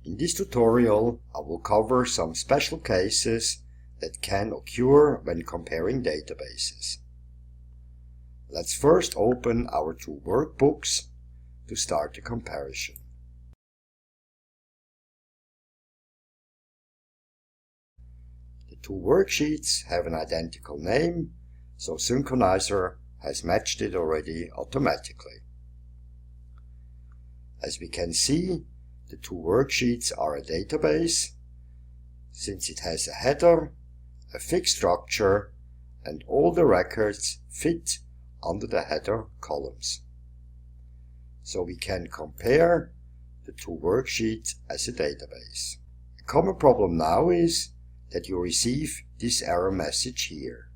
In this tutorial, I will cover some special cases that can occur when comparing databases. Let's first open our two workbooks to start the comparison. The two worksheets have an identical name, so Synkronizer has matched it already automatically. As we can see, the two worksheets are a database, since it has a header, a fixed structure, and all the records fit under the header columns. So we can compare the two worksheets as a database. A common problem now is that you receive this error message here.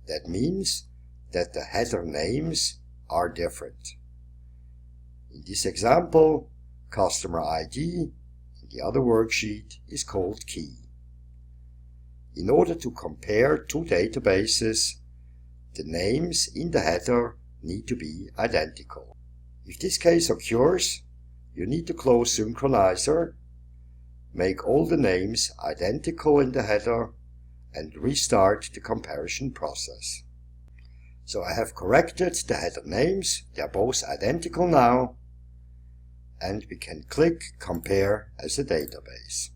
That means that the header names are different. In this example, customer ID in the other worksheet is called key. In order to compare two databases, the names in the header need to be identical. If this case occurs, you need to close Synkronizer, make all the names identical in the header, and restart the comparison process. So I have corrected the header names, they are both identical now, and we can click Compare as a database.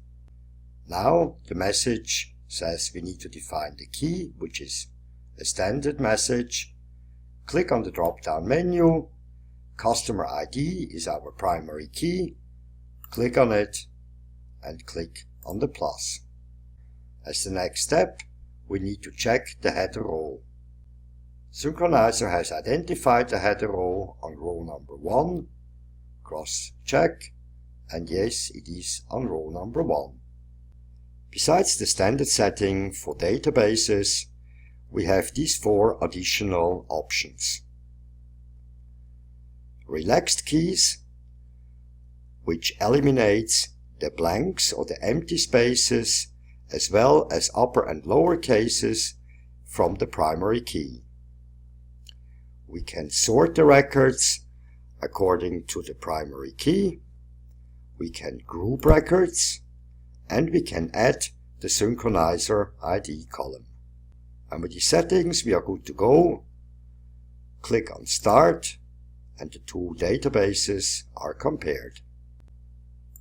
Now the message says we need to define the key, which is a standard message. Click on the drop-down menu. Customer ID is our primary key. Click on it and click on the plus. As the next step, we need to check the header row. Synkronizer has identified the header row on row number 1. Cross-check, and yes, it is on row number 1. Besides the standard setting for databases, we have these 4 additional options. Relaxed keys, which eliminates the blanks or the empty spaces, as well as upper and lower cases from the primary key. We can sort the records according to the primary key, we can group records, and we can add the Synkronizer ID column. And with these settings we are good to go. Click on Start, and the two databases are compared.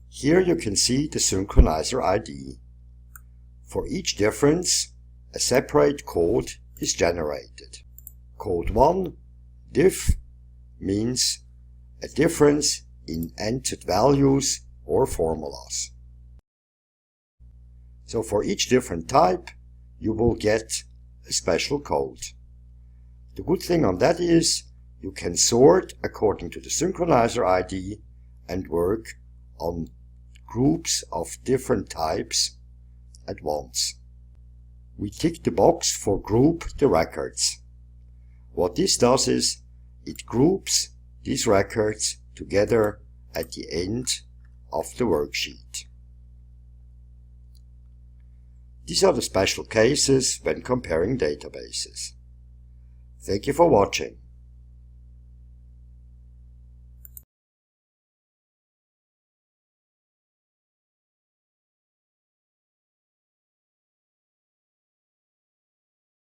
Here you can see the Synkronizer ID. For each difference, a separate code is generated. Code 1, diff, means a difference in entered values or formulas. So for each different type, you will get a special code. The good thing on that is you can sort according to the Synkronizer ID and work on groups of different types at once. We tick the box for group the records. What this does is it groups these records together at the end of the worksheet. These are the special cases when comparing databases. Thank you for watching.